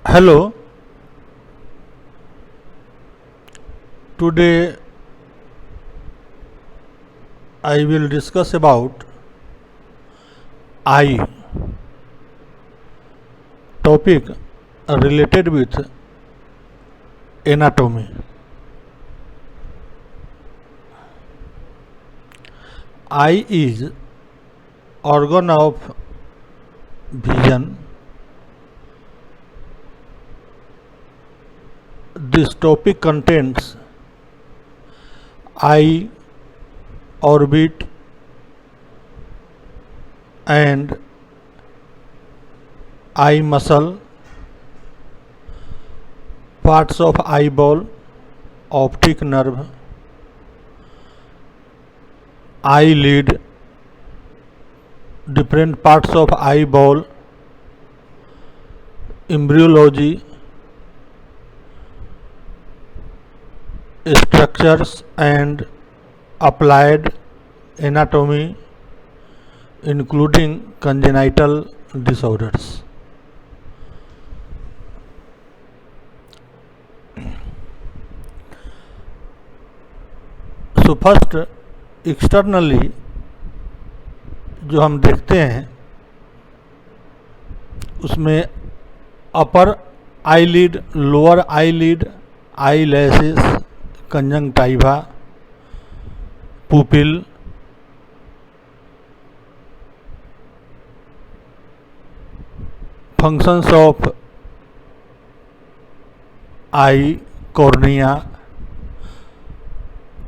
Hello, today I will discuss about eye topic related with anatomy. Eye is organ of vision. This topic contains eye, orbit and eye muscle, parts of eyeball, optic nerve, eyelid, different parts of eyeball, embryology, structures and applied anatomy including congenital disorders. So first externally जो हम देखते हैं उसमें upper eyelid, lower eyelid, eyelashes, conjunctiva, pupil, functions of eye, cornea,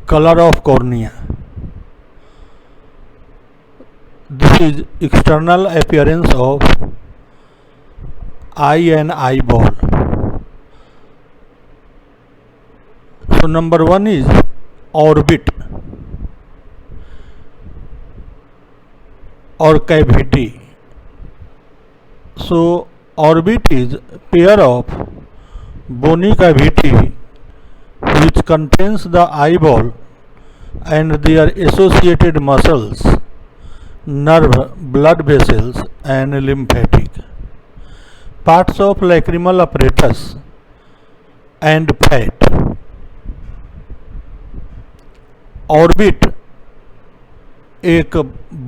colour of cornea. This is external appearance of eye and eyeball. So number one is orbit or cavity. So orbit is pair of bony cavity which contains the eyeball and their associated muscles, nerve, blood vessels and lymphatic, parts of lacrimal apparatus and fat. Orbit एक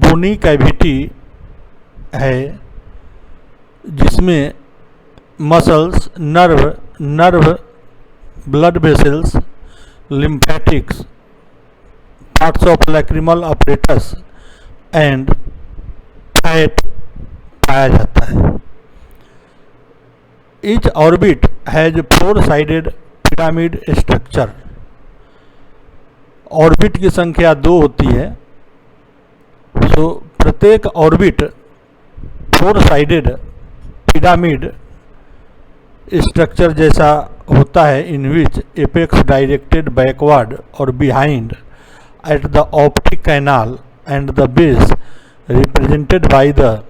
बोनी cavity है जिसमें muscles, nerve, blood vessels, lymphatics, parts of lacrimal apparatus and fat पाया जाता है. Each orbit has 4 sided pyramid structure. Orbit की संख्या 2 होती है. सो प्रत्येक ऑर्बिट 4 साइडेड पिरामिड स्ट्रक्चर जैसा होता है इन विच एपेक्स डायरेक्टेड बैकवर्ड और behind at the optic canal and the base represented by the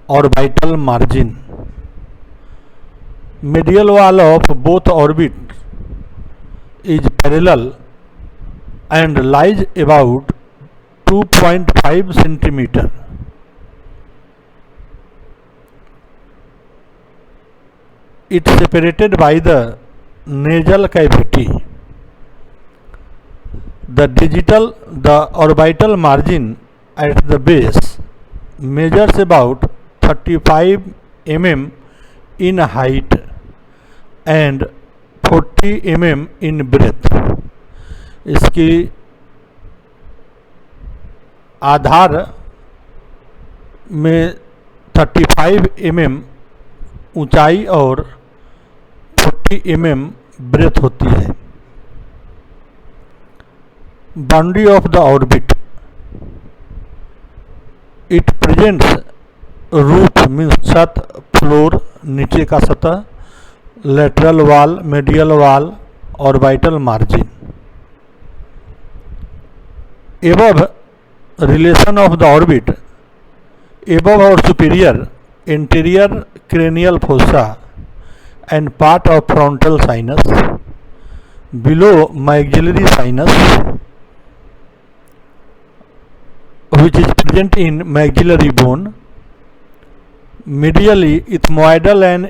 orbital margin. medial wall of both orbit is parallel and lies about 2.5 centimeter. It is separated by the nasal cavity. The orbital margin at the base measures about 35 mm in height and 40 mm in breadth. इसकी आधार में 35 mm ऊंचाई और 40 mm breath होती है. Boundary of the orbit. It presents roof means छत, floor नीचे का सतह, lateral wall, medial wall, orbital margin. above relation of the orbit, above or superior anterior cranial fossa and part of frontal sinus, below maxillary sinus which is present in maxillary bone, medially ethmoidal and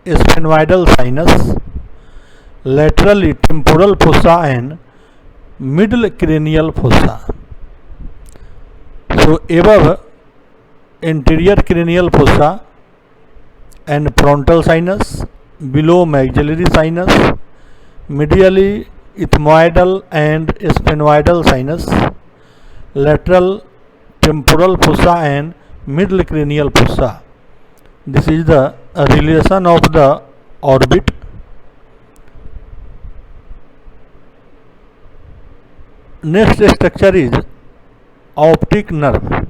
sphenoidal sinus, laterally temporal fossa and middle cranial fossa. So above anterior cranial fossa and frontal sinus, below maxillary sinus, medially ethmoidal and sphenoidal sinus, lateral temporal fossa and middle cranial fossa. This is the relation of the orbit. Next structure is optic nerve.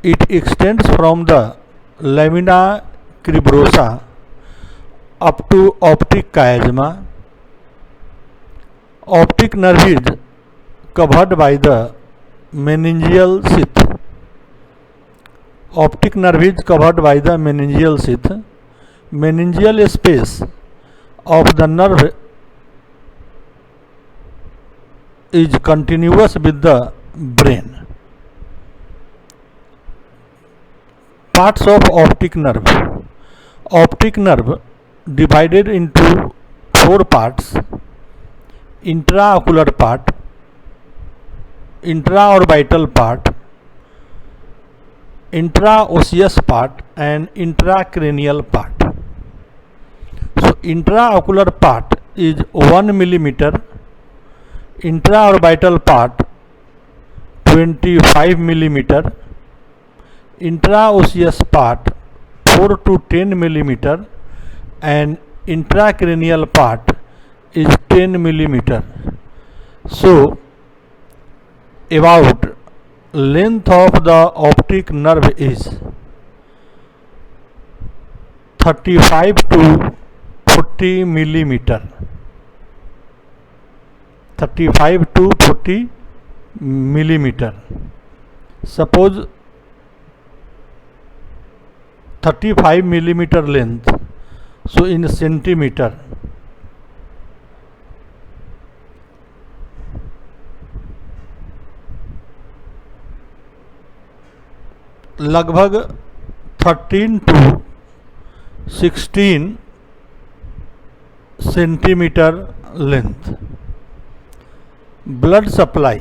It extends from the lamina cribrosa up to optic chiasma. Optic nerve is covered by the meningeal sheath. Optic nerve is covered by the meningeal sheath. Meningeal space of the nerve is continuous with the brain. Parts of optic nerve. Optic nerve divided into 4 parts: intraocular part, intraorbital part, intraosseous part and intracranial part. So intraocular part is 1 millimeter, intraorbital part 25 millimeter, intraosseous part 4 to 10 millimeter and intracranial part is 10 millimeter. So about length of the optic nerve is 35 to 40 millimeter. 35 to 40 millimeter. Suppose 35 millimeter length, so in centimeter, लगभग 13 to 16 centimetre length. Blood supply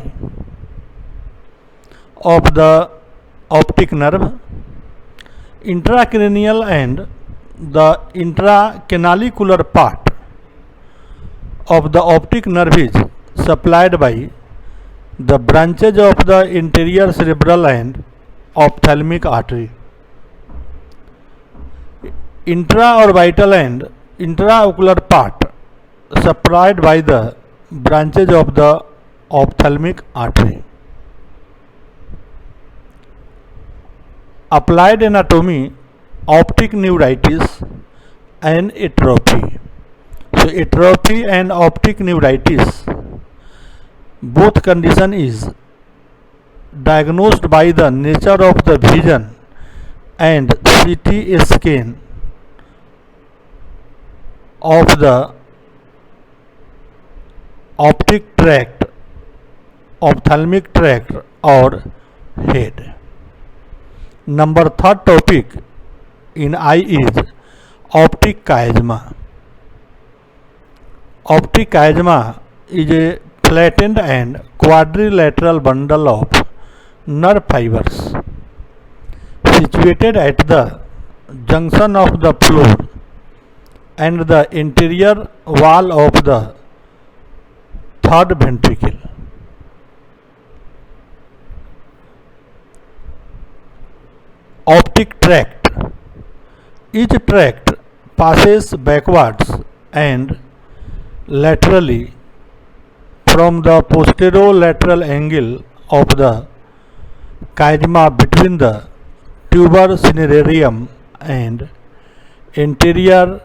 of the optic nerve. Intracranial and the intracanalicular part of the optic nerve is supplied by the branches of the anterior cerebral and ophthalmic artery. Intraorbital and intraocular part supplied by the branches of the ophthalmic artery. Applied anatomy, optic neuritis and atrophy. So atrophy and optic neuritis, both condition is diagnosed by the nature of the vision and CT scan of the optic tract, ophthalmic tract or head. Number third topic in eye is optic chiasma. Optic chiasma is a flattened and quadrilateral bundle of nerve fibers situated at the junction of the floor and the anterior wall of the third ventricle. Optic tract. Each tract passes backwards and laterally from the posterolateral angle of the chiasma between the tuber cinerarium and anterior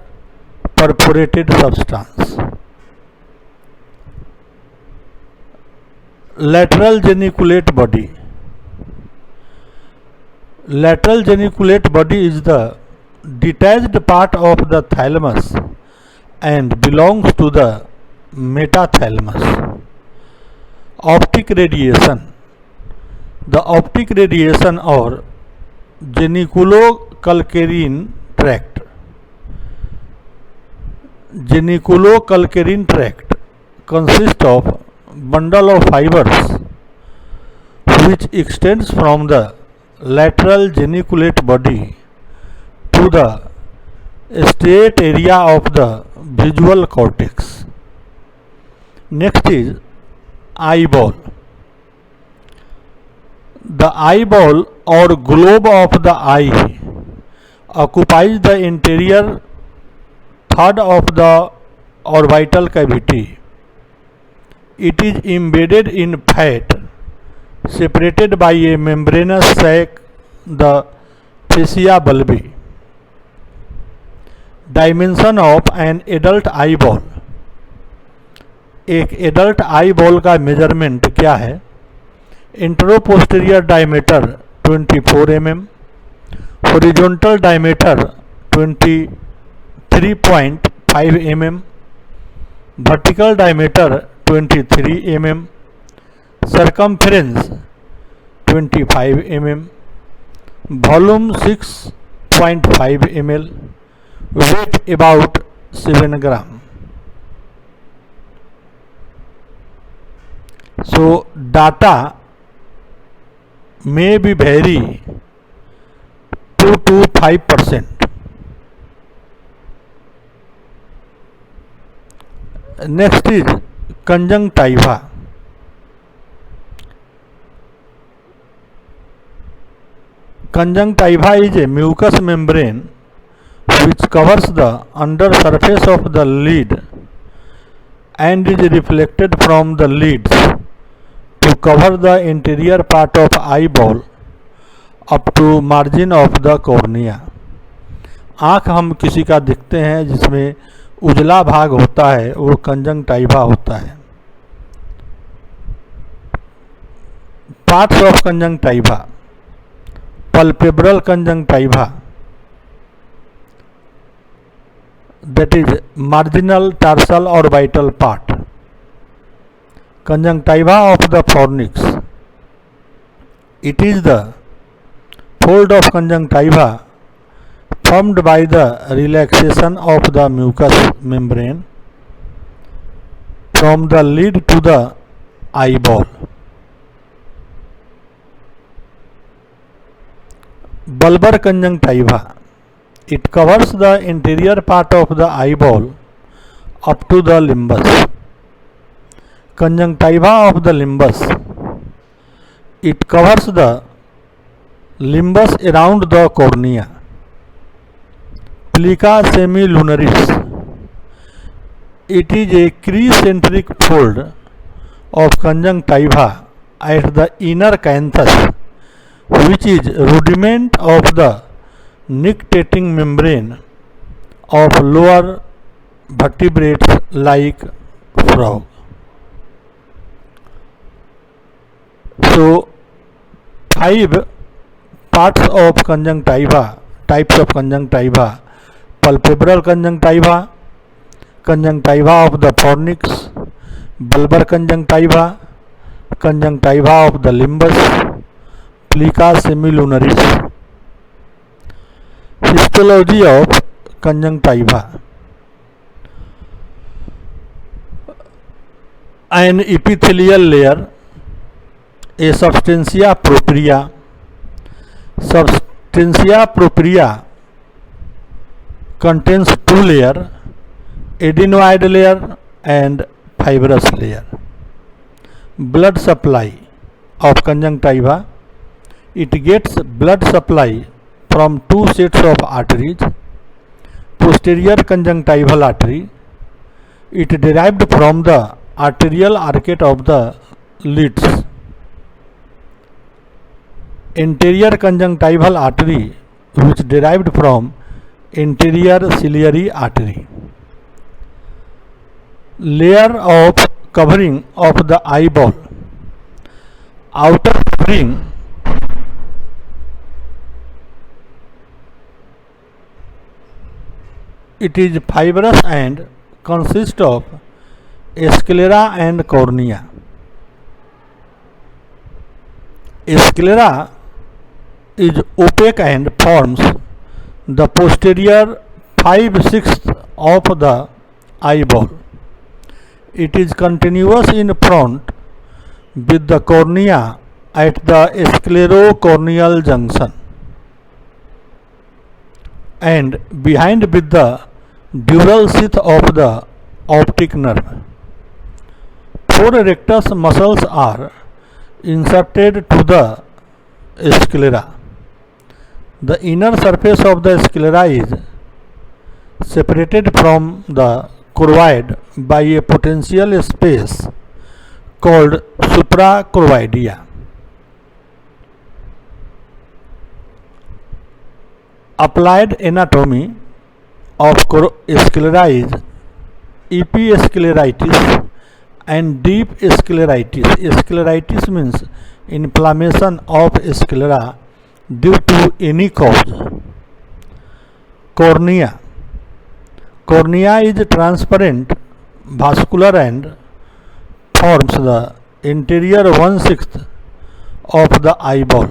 perforated substance. Lateral geniculate body. Lateral geniculate body is the detached part of the thalamus and belongs to the metathalamus. Optic radiation. The optic radiation or geniculocalcarine tract geniculocalcarine tract consists of bundle of fibers which extends from the lateral geniculate body to the striate area of the visual cortex. Next is eyeball. The eyeball or globe of the eye occupies the interior third of the orbital cavity. It is embedded in fat separated by a membranous sac, the fascia bulbi. Dimension of an adult eyeball. एक adult eyeball का measurement क्या है? Anteroposterior diameter 24 mm, horizontal diameter 23.5 mm, vertical diameter 23 mm, circumference 25 mm, volume 6.5 ml, weight about 7 gram. So data may be vary 2 to 5%. Next is conjunctiva. Conjunctiva is a mucous membrane which covers the under surface of the lid and is reflected from the lids to cover the interior part of eyeball up to margin of the cornea. आँख हम किसी का देखते हैं जिसमें उजला भाग होता है, वो कंजंक्टिवा होता है. Parts of conjunctiva. Palpebral conjunctiva, that is marginal tarsal orbital part. Conjunctiva of the fornix. It is the fold of conjunctiva formed by the relaxation of the mucous membrane from the lid to the eyeball. Bulbar conjunctiva. It covers the interior part of the eyeball up to the limbus. Conjunctiva of the limbus. It covers the limbus around the cornea. Plica semilunaris. It is a crescentric fold of conjunctiva at the inner canthus, which is rudiment of the nictitating membrane of lower vertebrates like frog. So, 5 parts of conjunctiva, types of conjunctiva: palpebral conjunctiva, conjunctiva of the fornix, bulbar conjunctiva, conjunctiva of the limbus, plica semilunaris. Histology of conjunctiva. An epithelial layer, a substantia propria. Substantia propria contains 2 layers, adenoid layer and fibrous layer. Blood supply of conjunctiva. It gets blood supply from 2 sets of arteries. Posterior conjunctival artery. It derived from the arterial arcade of the lids. Anterior conjunctival artery, which derived from anterior ciliary artery. Layer of covering of the eyeball. Outer covering it is fibrous and consists of sclera and cornea. Sclera is opaque and forms the posterior 5/6 of the eyeball. It is continuous in front with the cornea at the sclerocorneal junction and behind with the dural sheath of the optic nerve. 4 rectus muscles are inserted to the sclera. The inner surface of the sclera is separated from the choroid by a potential space called suprachoroidea. Applied anatomy of sclera is episcleritis and deep scleritis. Scleritis means inflammation of sclera due to any cause. Cornea. Cornea is transparent, vascular and forms the interior 1/6 of the eyeball.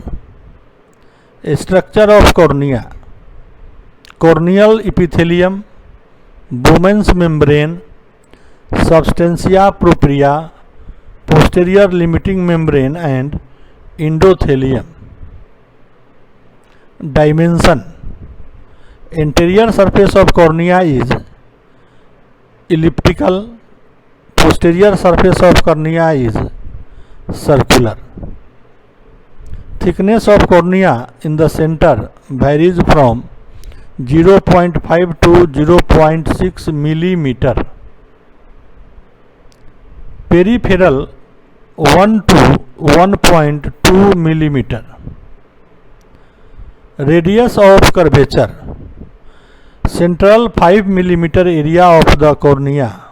Structure of cornea. Corneal epithelium, Bowman's membrane, substantia propria, posterior limiting membrane and endothelium. Dimension. Interior surface of cornea is elliptical, posterior surface of cornea is circular. Thickness of cornea in the center varies from 0.5 to 0.6 millimeter. Peripheral 1 to 1.2 millimeter. Radius of curvature. Central 5 millimeter area of the cornea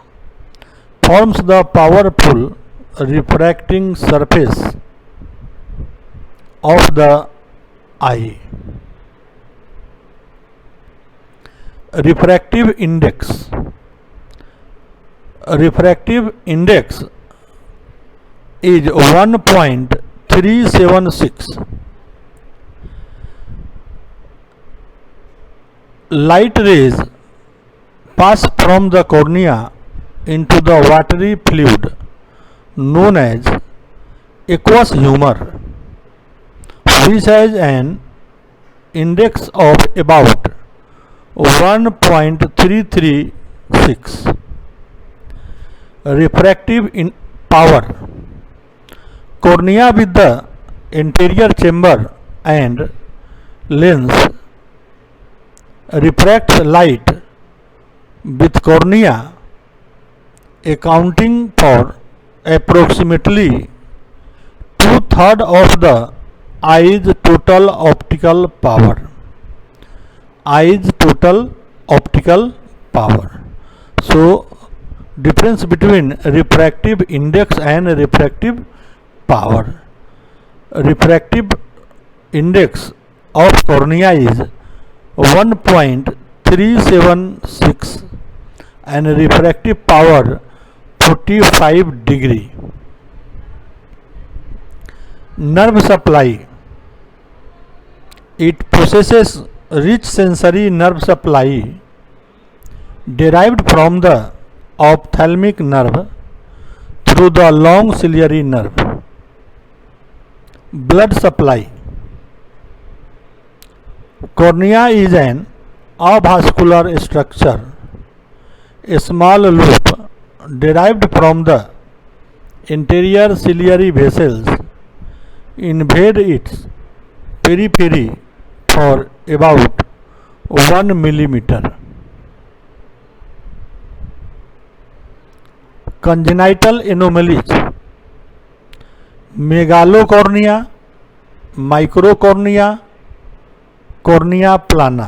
forms the powerful refracting surface of the eye. Refractive index. Refractive index is 1.376. Light rays pass from the cornea into the watery fluid known as aqueous humor, which has an index of about 1.336. Refractive power. Cornea with the anterior chamber and lens refracts light with cornea accounting for approximately 2/3 of the eye's total optical power. Eye's total optical power. So, difference between refractive index and refractive power. Refractive index of cornea is 1.376 and refractive power 45 degree. Nerve supply. It possesses rich sensory nerve supply derived from the ophthalmic nerve through the long ciliary nerve. Blood supply. Cornea is an avascular structure. A small loop derived from the anterior ciliary vessels invade its periphery for about 1 millimeter. Congenital anomalies. Megalocornea, microcornea, cornea plana.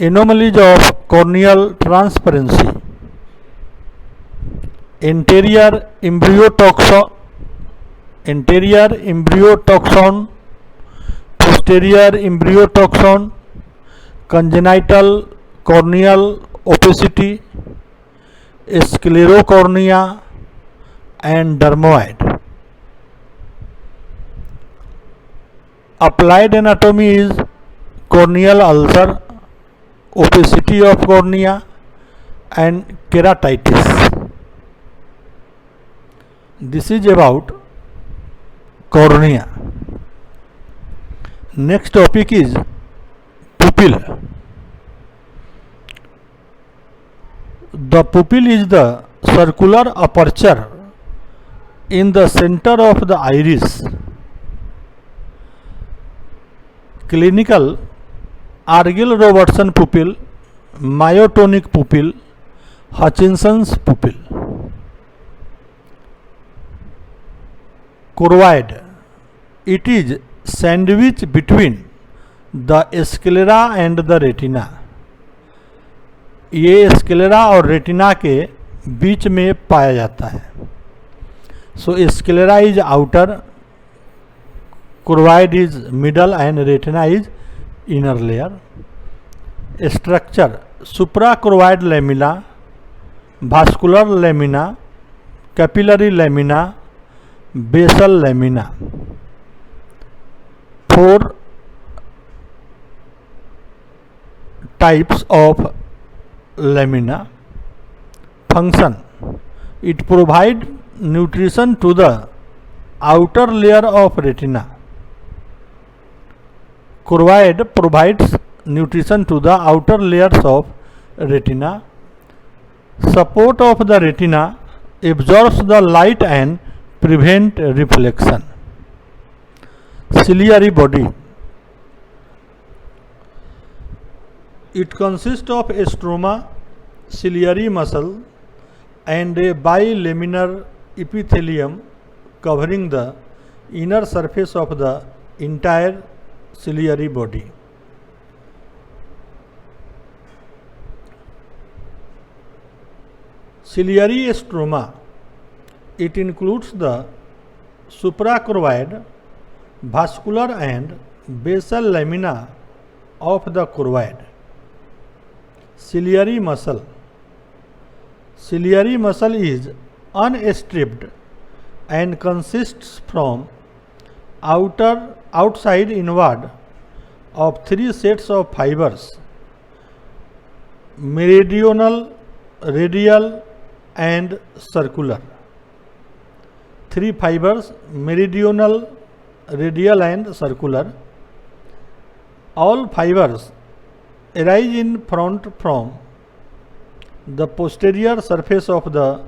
Anomalies of corneal transparency. Anterior embryotoxon, posterior embryotoxon, congenital corneal opacity, sclerocornea and dermoid. Applied anatomy is corneal ulcer, opacity of cornea, and keratitis. This is about cornea. Next topic is pupil. The pupil is the circular aperture in the center of the iris. Clinical: Argyll-Robertson pupil, myotonic pupil, Hutchinson's pupil. Choroid: it is sandwich between the sclera and the retina. ये sclera और retina के बीच में पाया जाता है. So sclera is outer, choroid is middle and retina is inner layer. Structure: suprachoroid lamina, vascular lamina, capillary lamina, basal lamina. 4 types of lamina. Function: it provides nutrition to the outer layer of retina. Choroid provides nutrition to the outer layers of retina. Support of the retina absorbs the light and prevent reflection. Ciliary body: it consists of a stroma, ciliary muscle, and a bilaminar epithelium covering the inner surface of the entire ciliary body. Ciliary stroma: it includes the suprachoroid, vascular and basal lamina of the choroid. Ciliary muscle: ciliary muscle is unstripped and consists from outside inward of 3 sets of fibers: meridional, radial and circular. 3 fibers: meridional, radial and circular. All fibers arise in front from the posterior surface of the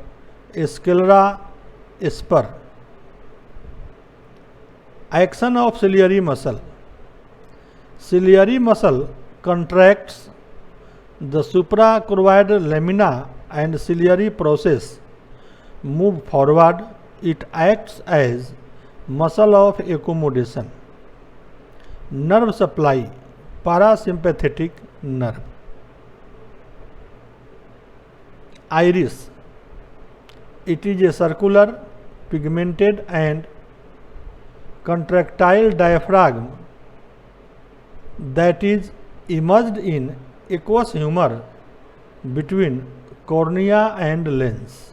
sclera spur. Action of ciliary muscle: ciliary muscle contracts the suprachoroid lamina and ciliary process move forward. It acts as muscle of accommodation. Nerve supply: parasympathetic nerve. Iris: it is a circular, pigmented and contractile diaphragm that is immersed in aqueous humor between cornea and lens.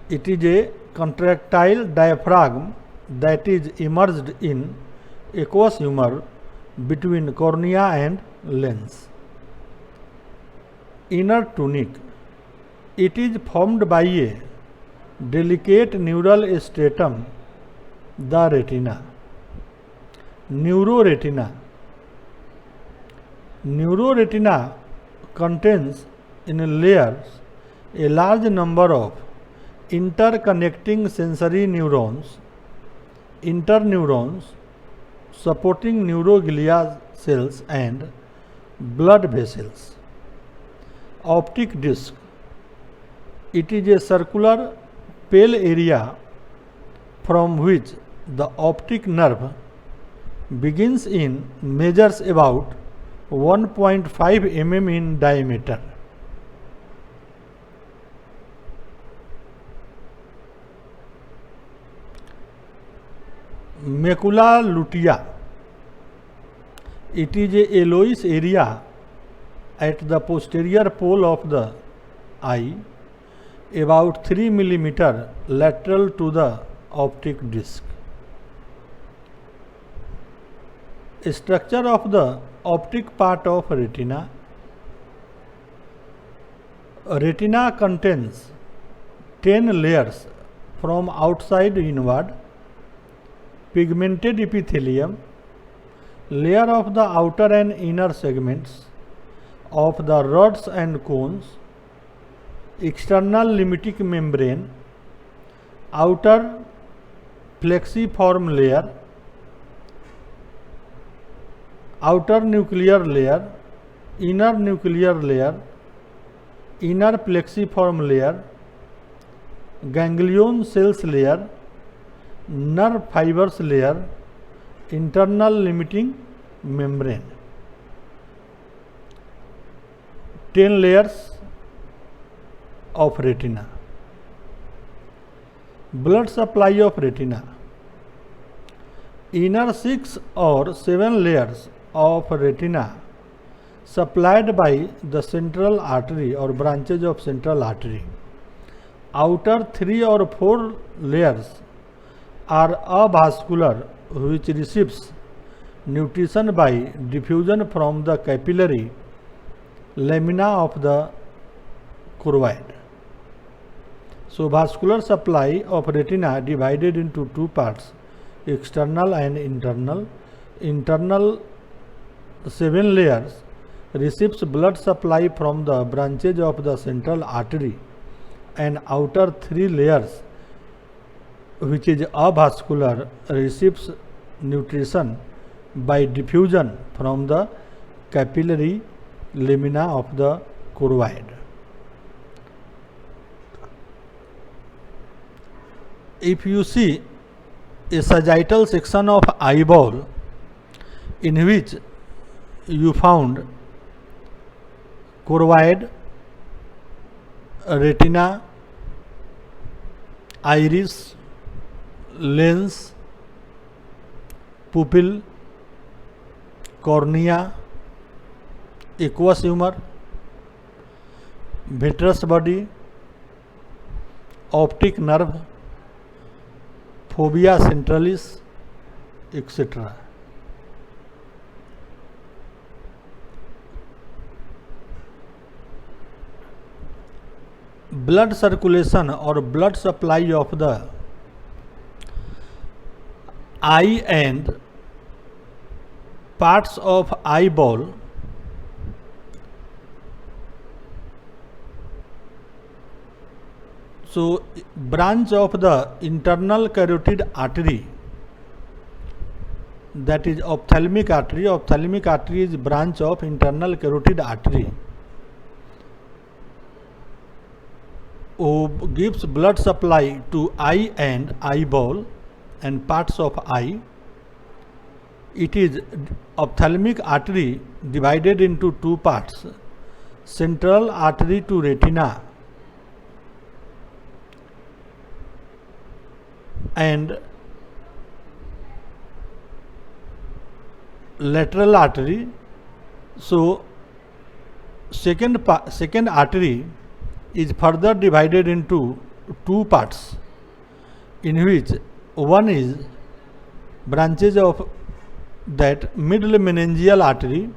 It is a contractile diaphragm that is immersed in aqueous humor between cornea and lens. Inner tunic: it is formed by a delicate neural stratum, the retina. Neuroretina: neuroretina contains in layers a large number of interconnecting sensory neurons, interneurons, supporting neuroglia cells and blood vessels. Optic disc: it is a circular pale area from which the optic nerve begins and measures about 1.5 mm in diameter. Macula lutea: it is a yellowish area at the posterior pole of the eye, about 3 mm lateral to the optic disc. Structure of the optic part of retina: Retina contains 10 layers from outside inward, pigmented epithelium, layer of the outer and inner segments of the rods and cones, external limiting membrane, outer plexiform layer, outer nuclear layer, inner nuclear layer, inner plexiform layer, ganglion cells layer, nerve fibers layer, internal limiting membrane. 10 layers of retina. Blood supply of retina. Inner 6 or 7 layers of retina supplied by the central artery or branches of central artery. Outer 3 or 4 layers are avascular, which receives nutrition by diffusion from the capillary lamina of the choroid. So vascular supply of retina divided into two parts, external and internal. Internal 7 layers receives blood supply from the branches of the central artery, and outer 3 layers, which is avascular, receives nutrition by diffusion from the capillary lamina of the choroid. If you see a sagittal section of eyeball in which you found choroid, retina, iris, lens, pupil, cornea, aqueous humor, vitreous body, optic nerve, fovea centralis, etc. Blood circulation or blood supply of the eye and parts of eyeball so branch of the internal carotid artery, that is ophthalmic artery. Ophthalmic artery is branch of internal carotid artery who gives blood supply to eye and eyeball and parts of eye. It is ophthalmic artery divided into two parts, central artery to retina and lateral artery. So second artery is further divided into two parts, in which one is branches of that middle meningeal artery,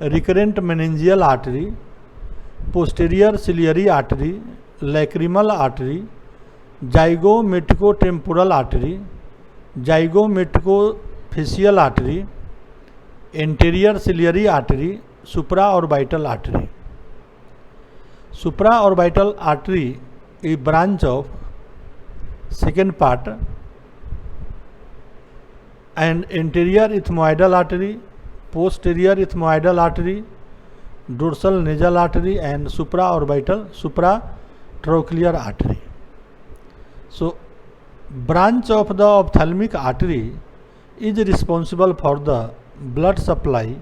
recurrent meningeal artery, posterior ciliary artery, lacrimal artery, zygomaticotemporal artery, zygomaticofacial artery, anterior ciliary artery, supraorbital artery. Supraorbital artery is branch of second part, and anterior ethmoidal artery, posterior ethmoidal artery, dorsal nasal artery and supraorbital supratrochlear artery. So branch of the ophthalmic artery is responsible for the blood supply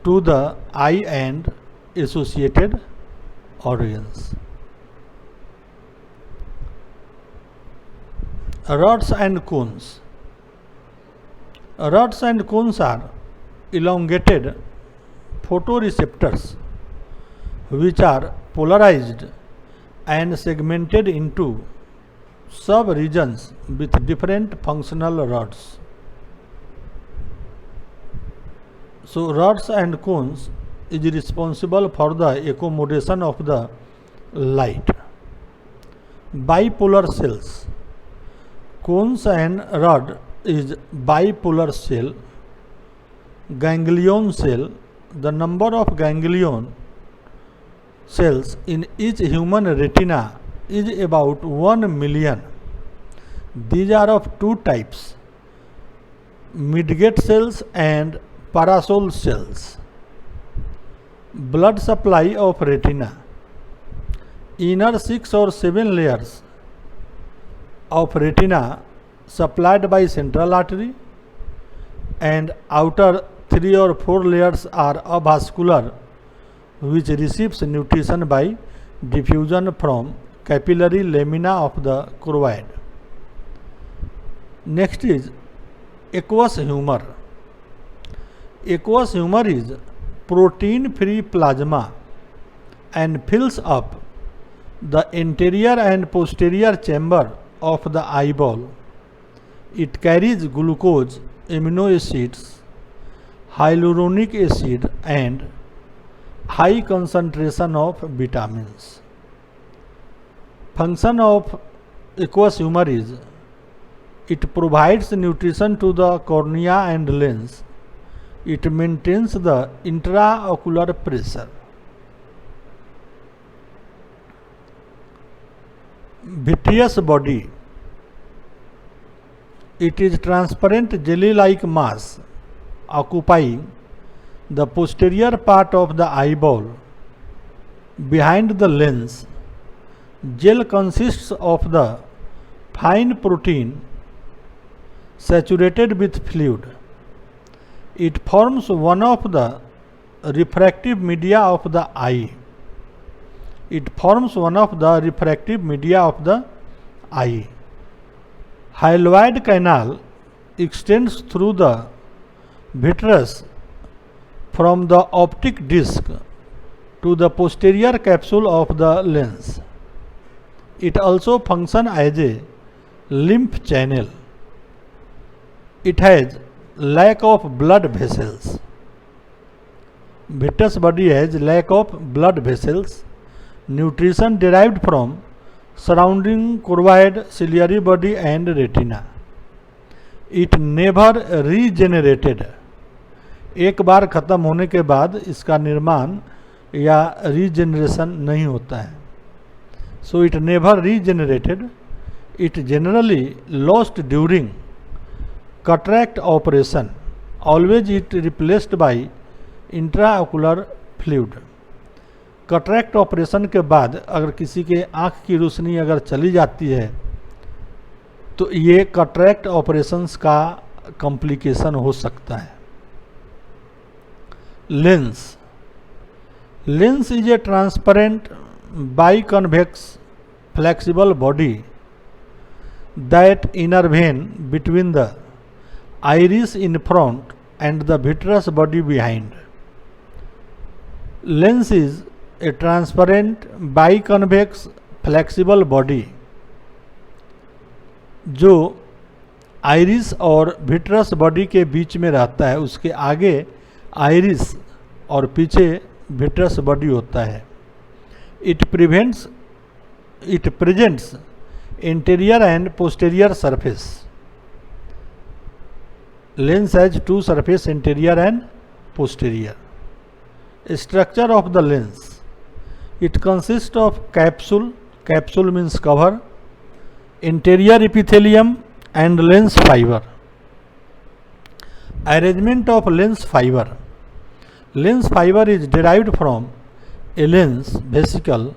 to the eye and associated organs. Rods and cones. Rods and cones are elongated photoreceptors which are polarized and segmented into sub-regions with different functional rods. So rods and cones is responsible for the accommodation of the light. Bipolar cells. Cones and rod is bipolar cell. Ganglion cell. The number of ganglion cells in each human retina is about 1 million. These are of two types, midgate cells and parasol cells. Blood supply of retina. Inner 6 or 7 layers of retina supplied by central artery, and outer 3 or 4 layers are avascular, which receives nutrition by diffusion from capillary lamina of the choroid. Next is aqueous humor. Aqueous humor is protein-free plasma and fills up the anterior and posterior chamber of the eyeball. It carries glucose, amino acids, hyaluronic acid and high concentration of vitamins. Function of aqueous humor is it provides nutrition to the cornea and lens. It maintains the intraocular pressure. Vitreous body. It is transparent jelly-like mass occupying the posterior part of the eyeball. Behind the lens, gel consists of the fine protein saturated with fluid. It forms one of the refractive media of the eye. Hyaloid canal extends through the vitreous from the optic disc to the posterior capsule of the lens. It also functions as a lymph channel. It has lack of blood vessels. Vitreous body has lack of blood vessels. Nutrition derived from surrounding choroid, ciliary body and retina. It never regenerated. एक बार खत्म होने के बाद इसका निर्माण या regeneration नहीं होता है. So it never regenerated. It generally lost during cataract operation. Always it replaced by intraocular fluid. कटरैक्ट operation के बाद अगर किसी के आँख की रोशनी अगर चली जाती है तो ये कटरैक्ट ऑपरेशंस का कॉम्प्लिकेशन हो सकता है. Lens. Lens is a transparent biconvex flexible body that intervene between the iris in front and the vitreous body behind. Lens is a transparent biconvex flexible body जो आइरिस और विट्रस बॉडी के बीच में रहता है. उसके आगे आइरिस और पीछे विट्रस बॉडी होता है. It presents interior and posterior surface. Lens has two surface, anterior and posterior. Structure of the lens. It consists of capsule. Capsule means cover. Anterior epithelium and lens fiber. Arrangement of lens fiber. Lens fiber is derived from a lens vesicle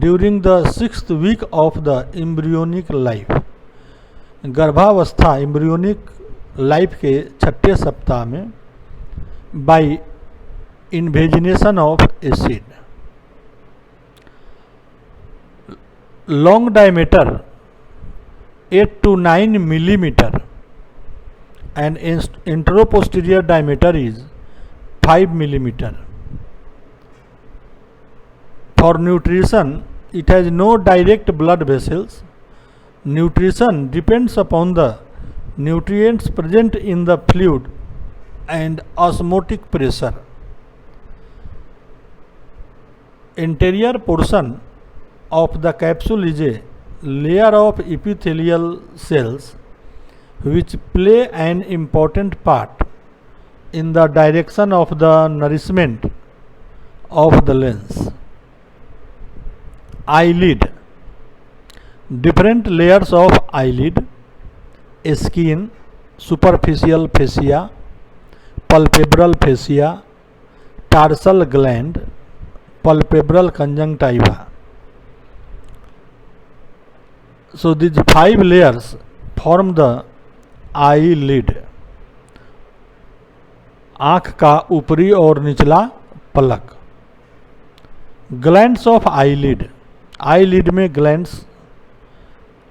during the 6th week of the embryonic life. गर्भावस्था embryonic life के 6ठे सप्ताह में by invagination of acid. Long diameter 8 to 9 millimeter and anteroposterior diameter is 5 millimeter. For nutrition, it has no direct blood vessels. Nutrition depends upon the nutrients present in the fluid and osmotic pressure. Interior portion of the capsule is a layer of epithelial cells which play an important part in the direction of the nourishment of the lens. Eyelid. Different layers of eyelid: skin, superficial fascia, palpebral fascia, tarsal gland, palpebral conjunctiva. So these 5 layers form the eyelid. आँख का ऊपरी और निचला पलक. Glands of eyelid. Eyelid में glands: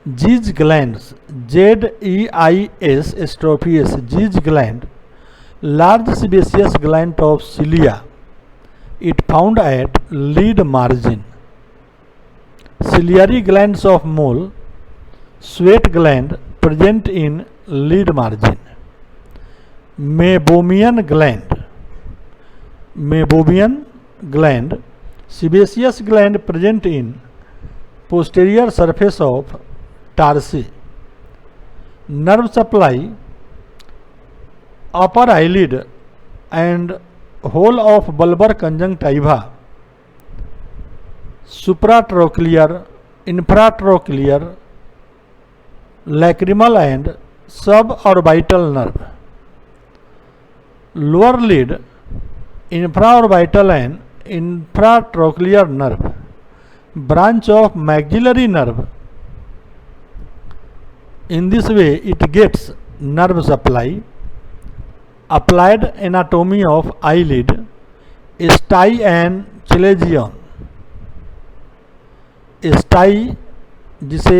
Zeis glands, ZEIS एस्ट्रोफियस, Zeis gland, large sebaceous gland of cilia, it found at lid margin. Ciliary glands of Moll, sweat gland present in lid margin. Meibomian gland. Meibomian gland, sebaceous gland present in posterior surface of tarsi. Nerve supply: upper eyelid and whole of bulbar conjunctiva, supratrochlear, infratrochlear, lacrimal and sub orbital nerve. Lower lid: infraorbital and इंफ्राट्रोक्लियर nerve, branch of maxillary nerve. In this way it gets nerve supply. Applied anatomy of eyelid: stye and chalazion. stye जिसे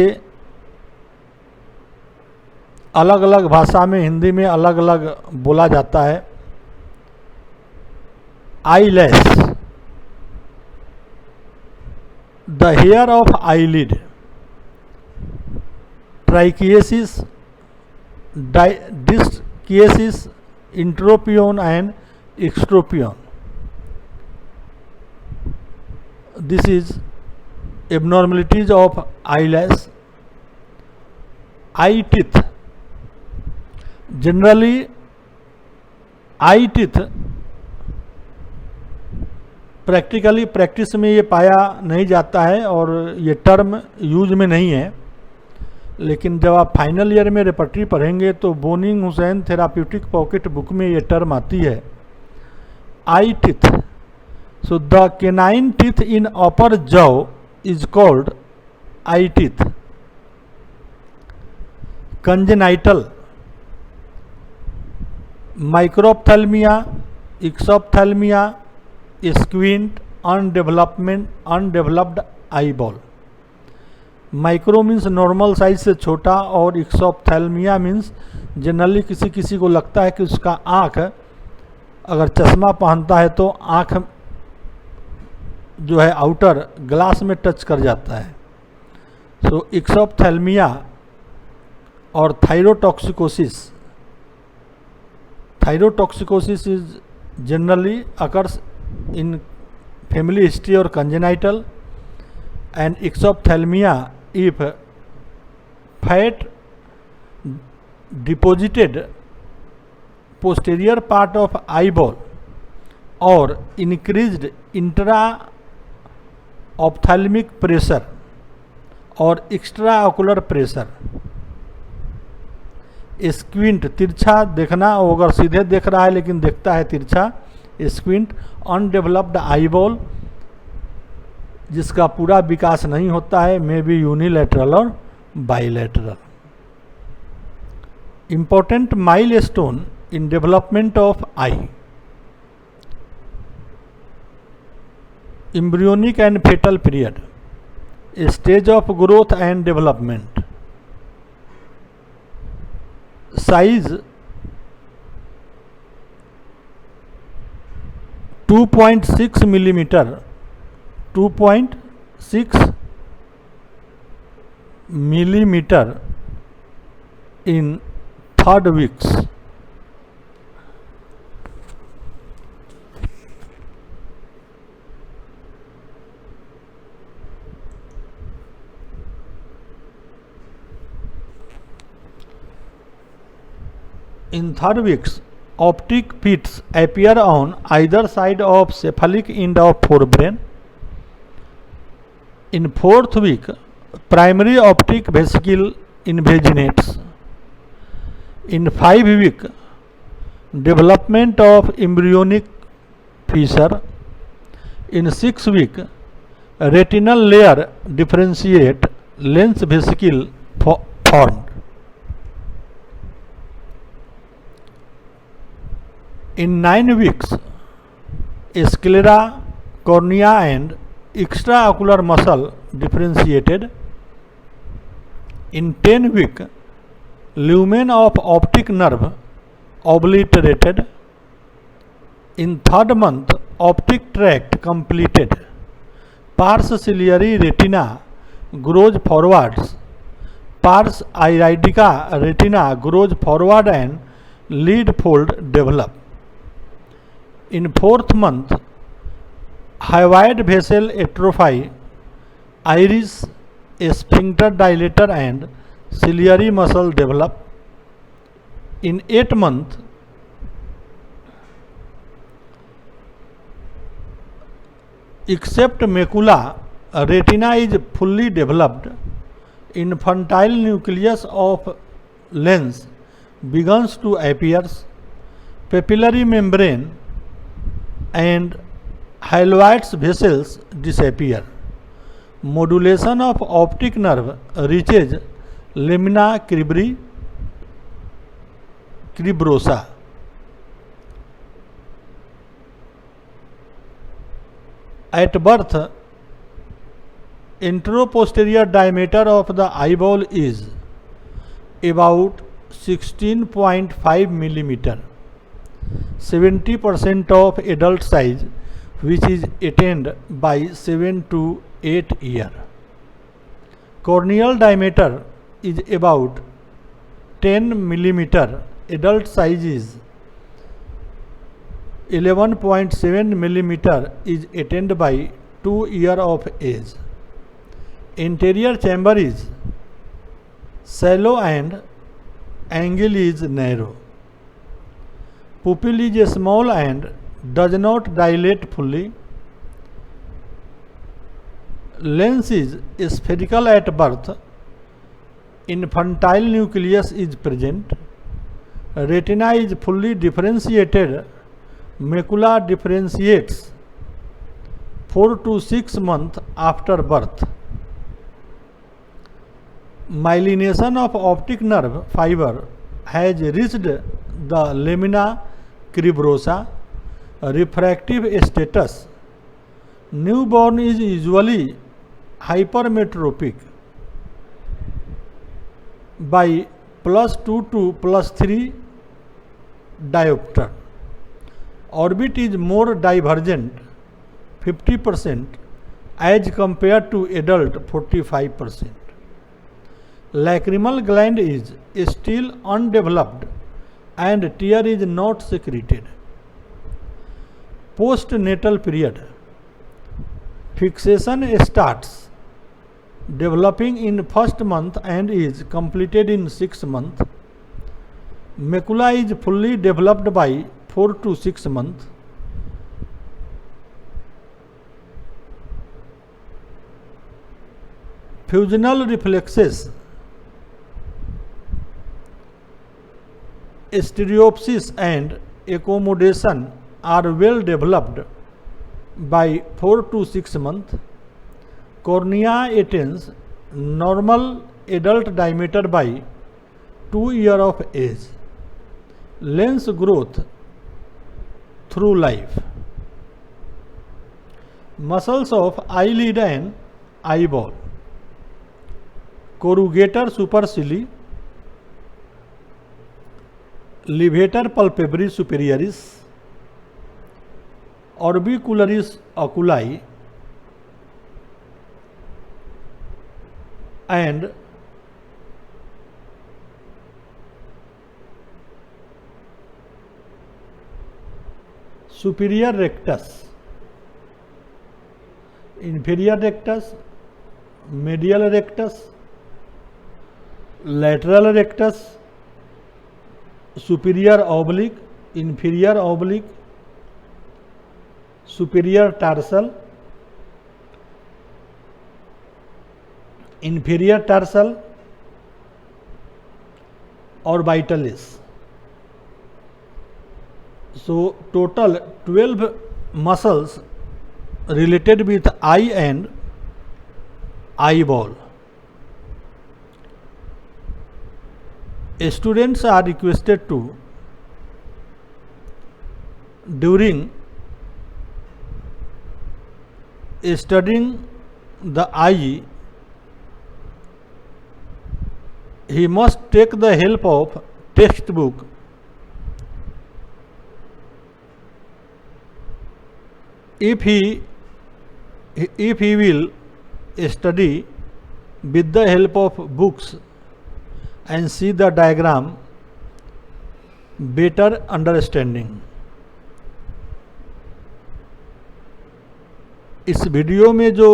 अलग अलग भाषा में, हिंदी में अलग अलग बोला जाता है. Eyelash, the hair of eyelid. Trichiasis, dischiasis, entropion and extropion. This is abnormalities of eyelash. Eye teeth. Generally eye teeth practically practice में ये पाया नहीं जाता है और ये टर्म यूज में नहीं है, लेकिन जब आप फाइनल ईयर में रेपर्टरी पढ़ेंगे तो Boenninghausen therapeutic pocket book में ये टर्म आती है, eye teeth. So the canine teeth in upper jaw is called eye teeth. Congenital: microphthalmia, exophthalmia, squint, undeveloped eyeball. Micro means normal size से छोटा और इक्सोप्थेल्मिया means generally किसी किसी को लगता है कि उसका आँख अगर चश्मा पहनता है तो आँख जो है आउटर ग्लास में टच कर जाता है. सो इक्सोप्थेल्मिया और thyrotoxicosis. Thyrotoxicosis is generally occurs in family history or congenital, and exophthalmia if fat deposited posterior part of eyeball or increased intra-ophthalmic pressure or extraocular pressure. Squint, तिरछा देखना, वो अगर सीधे देख रहा है लेकिन देखता है तिरछा, स्क्विंट. अनडेवलप्ड आईबॉल, जिसका पूरा विकास नहीं होता है, मे बी यूनिलैटरल और bilateral. Important milestone in development of eye: embryonic and fetal period, stage of growth and development. Size 2.6 millimetre, 2.6 millimetre in 3rd weeks. In third weeks, optic pits appear on either side of cephalic end of forebrain. In fourth week, primary optic vesicle invaginates. In 5 week, development of embryonic fissure. In 6 week, retinal layer differentiate, lens vesicle formed. In 9 weeks, sclera, cornea and extraocular muscle differentiated. In 10 week, lumen of optic nerve obliterated. In third month, optic tract completed. Pars ciliary retina grows forwards. Pars iridica retina grows forward and lid fold develop. In fourth month, hyoid vessel atrophy, iris, sphincter dilator and ciliary muscle develop. In 8 month, except macula, retina is fully developed. Infantile nucleus of lens begins to appear. Papillary membrane and hyaloid vessels disappear. Modulation of optic nerve reaches lamina cribrosa. At birth, anteroposterior diameter of the eyeball is about 16.5 millimeter. 70% of adult size, which is attained by 7 to 8 years. Corneal diameter is about 10 millimeter. Adult size is 11.7 millimeter is attained by 2 years of age. Anterior chamber is shallow and angle is narrow. Pupil is small and does not dilate fully. Lens is spherical at birth. Infantile nucleus is present. Retina is fully differentiated. Macula differentiates 4 to 6 months after birth. Myelination of optic nerve fiber has reached the lamina cribrosa. Refractive status. Newborn is usually hypermetropic by +2 to +3 diopter. Orbit is more divergent 50% as compared to adult 45%. Lacrimal gland is still undeveloped and tear is not secreted. Postnatal period. Fixation starts developing in first month and is completed in 6 months. Macula is fully developed by 4 to 6 months. Fusional reflexes, stereopsis and accommodation are well developed by 4 to 6 months. Cornea attains normal adult diameter by 2 years of age. Lens growth through life. Muscles of eyelid and eyeball. Corrugator supercilii, levator palpebrae superioris, orbicularis oculi, and superior rectus, inferior rectus, medial rectus, lateral rectus, superior oblique, inferior oblique, superior tarsal, inferior tarsal or vitalis. So total 12 muscles related with eye and eyeball. Students are requested to, during studying the eye, he must take the help of textbook. If he will study with the help of books and see the diagram, better understanding. इस video में जो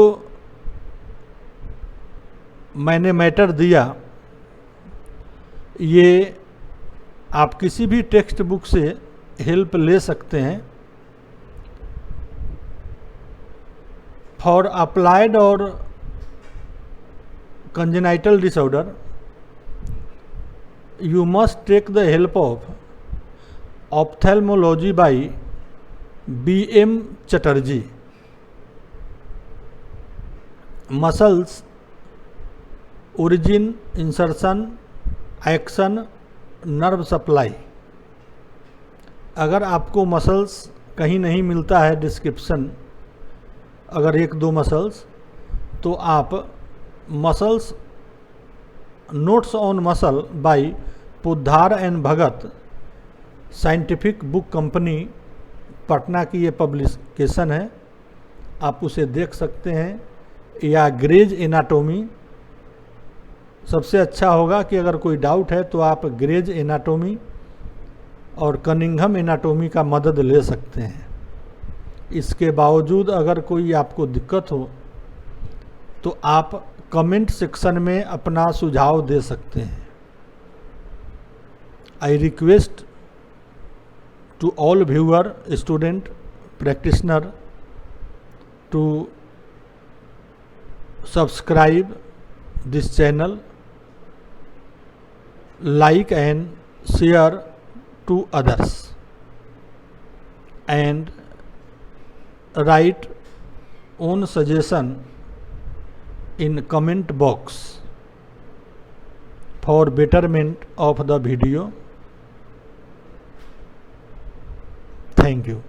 मैंने matter दिया, ये आप किसी भी text book से हेल्प ले सकते हैं. फॉर अप्लाइड और congenital disorder, you must take the help of ophthalmology by B.M. Chatterjee. Muscles, origin, insertion, action, nerve supply. अगर आपको मसल्स कहीं नहीं मिलता है डिस्क्रिप्शन, अगर एक दो मसल्स, तो आप muscles notes on muscle by Poddar and Bhagat, scientific book company Patna की ये पब्लिकेशन है, आप उसे देख सकते हैं. या ग्रेज एनाटोमी, सबसे अच्छा होगा कि अगर कोई डाउट है तो आप ग्रेज एनाटोमी और कनिंघम एनाटोमी का मदद ले सकते हैं. इसके बावजूद अगर कोई आपको दिक्कत हो तो आप कमेंट सेक्शन में अपना सुझाव दे सकते हैं. I request to all viewer, student, practitioner to subscribe this channel, like and share to others, and write own suggestion in comment box for betterment of the video. Thank you.